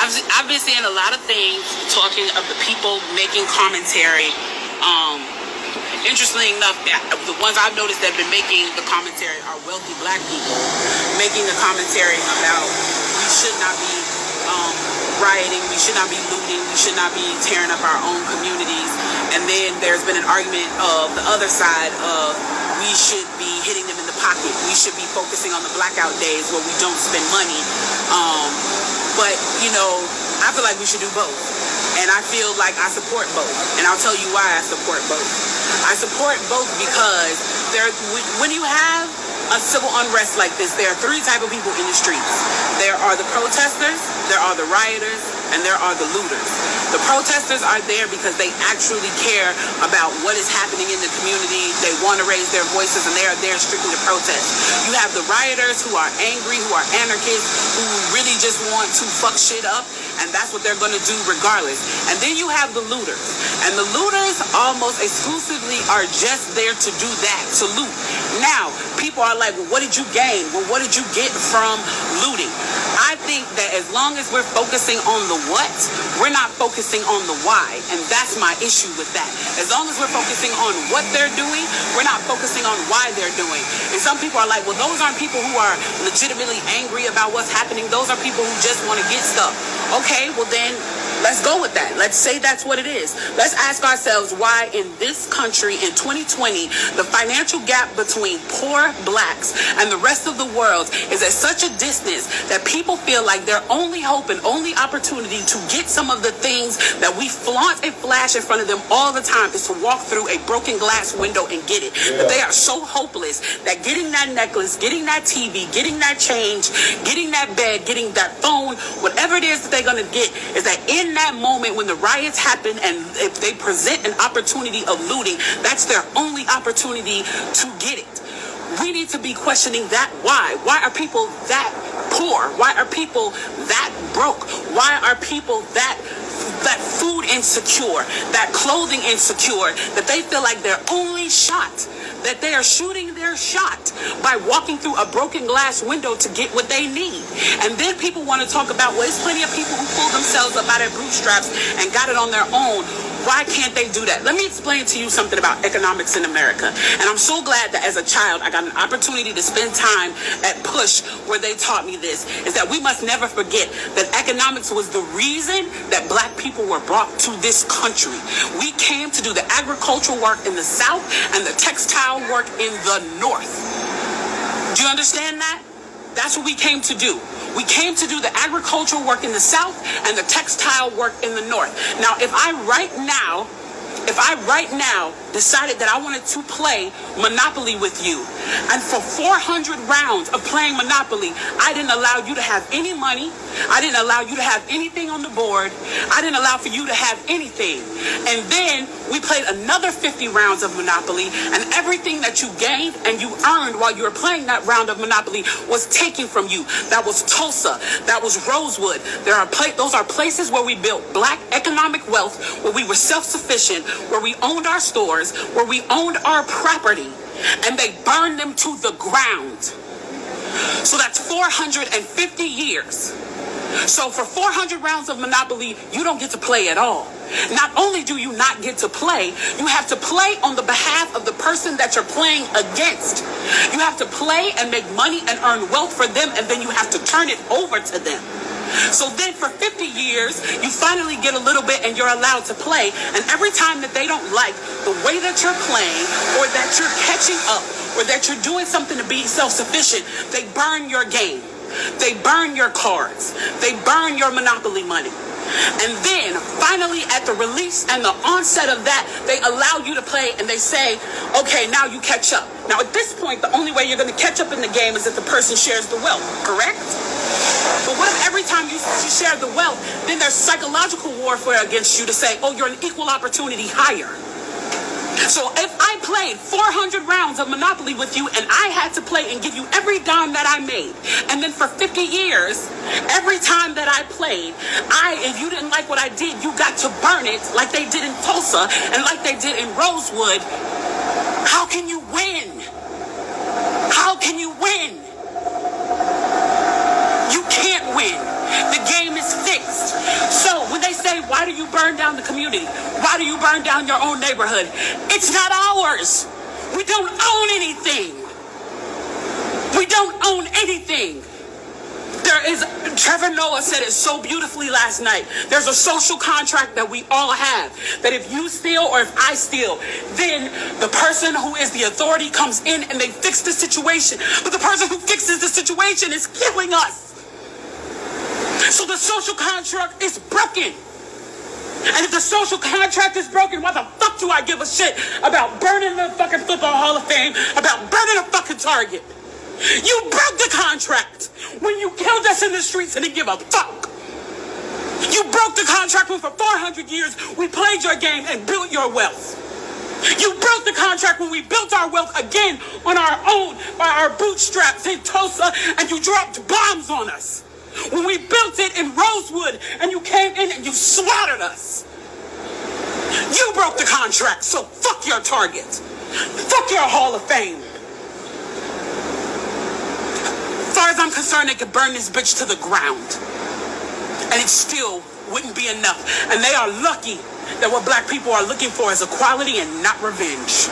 I've been seeing a lot of things talking of the people making commentary. Interestingly enough, the ones I've noticed that have been making the commentary are wealthy black people making the commentary about we should not be rioting, we should not be looting, we should not be tearing up our own communities. And then there's been an argument of the other side of we should be hitting them in the pocket. We should be focusing on the blackout days where we don't spend money. But, you know, I feel like we should do both. And I feel like I support both. And I'll tell you why I support both. I support both because when you have a civil unrest like this, there are three types of people in the streets. There are the protesters, there are the rioters, and there are the looters. The protesters are there because they actually care about what is happening in the community. They want to raise their voices, and they are there strictly to protest. You have the rioters who are angry, who are anarchists, who really just want to fuck shit up, and that's what they're going to do regardless. And then you have the looters. And the looters almost exclusively are just there to do that, to loot. Now, people are like, well, what did you gain? Well, what did you get from looting? I think that as long as we're focusing on the what, we're not focusing on the why. And that's my issue with that. As long as we're focusing on what they're doing, we're not focusing on why they're doing. And some people are like, well, those aren't people who are legitimately angry about what's happening. Those are people who just want to get stuff. Okay, well then, let's go with that. Let's say that's what it is. Let's ask ourselves why in this country in 2020, the financial gap between poor blacks and the rest of the world is at such a distance that people feel like their only hope and only opportunity to get some of the things that we flaunt and flash in front of them all the time is to walk through a broken glass window and get it. Yeah. But they are so hopeless that getting that necklace, getting that TV, getting that change, getting that bed, getting that phone, whatever it is that they're going to get, is that in that moment when the riots happen and if they present an opportunity of looting, that's their only opportunity to get it. We need to be questioning that why. Why are people that poor? Why are people that broke? Why are people that food insecure, that clothing insecure, that they feel like their only shot, that they are shooting their shot by walking through a broken glass window to get what they need. And then people want to talk about, well, there's plenty of people who pulled themselves up out of bootstraps and got it on their own. Why can't they do that? Let me explain to you something about economics in America. And I'm so glad that as a child, I got an opportunity to spend time at Push where they taught me this, is that we must never forget that economics was the reason that black people were brought to this country. We came to do the agricultural work in the South and the textile work in the North. Do you understand that? That's what we came to do. We came to do the agricultural work in the South and the textile work in the North. Now, if I right now decided that I wanted to play Monopoly with you, and for 400 rounds of playing Monopoly, I didn't allow you to have any money, I didn't allow you to have anything on the board, I didn't allow for you to have anything. And then we played another 50 rounds of Monopoly, and everything that you gained and you earned while you were playing that round of Monopoly was taken from you. That was Tulsa, that was Rosewood. Those are places where we built black economic wealth, where we were self-sufficient, where we owned our stores, where we owned our property, and they burned them to the ground. So that's 450 years. So for 400 rounds of Monopoly, you don't get to play at all. Not only do you not get to play, you have to play on the behalf of the person that you're playing against. You have to play and make money and earn wealth for them, and then you have to turn it over to them. So then for 50 years, you finally get a little bit and you're allowed to play. And every time that they don't like the way that you're playing, or that you're catching up, or that you're doing something to be self-sufficient, they burn your game. They burn your cards. They burn your Monopoly money. And then finally at the release and the onset of that, they allow you to play and they say, okay, now you catch up. Now at this point, the only way you're going to catch up in the game is if the person shares the wealth, correct? But what if every time you share the wealth, then there's psychological warfare against you to say, oh, you're an equal opportunity hire. So if I played 400 rounds of Monopoly with you and I had to play and give you every dime that I made, and then for 50 years, every time that I played, if you didn't like what I did, you got to burn it like they did in Tulsa and like they did in Rosewood, how can you win? How can you win? You can't win. The game is fixed. do you burn down the community? Why do you burn down your own neighborhood? It's not ours. We don't own anything. We don't own anything. Trevor Noah said it so beautifully last night. There's a social contract that we all have. That if you steal or if I steal, then the person who is the authority comes in and they fix the situation. But the person who fixes the situation is killing us. So the social contract is broken. And if the social contract is broken, why the fuck do I give a shit about burning the fucking Football Hall of Fame, about burning a fucking Target? You broke the contract when you killed us in the streets and didn't give a fuck. You broke the contract when for 400 years we played your game and built your wealth. You broke the contract when we built our wealth again on our own by our bootstraps in Tulsa and you dropped bombs on us. When we built it in Rosewood and you came in and you slaughtered us. You broke the contract, so fuck your Target. Fuck your Hall of Fame. As far as I'm concerned, they could burn this bitch to the ground. And it still wouldn't be enough. And they are lucky that what black people are looking for is equality and not revenge.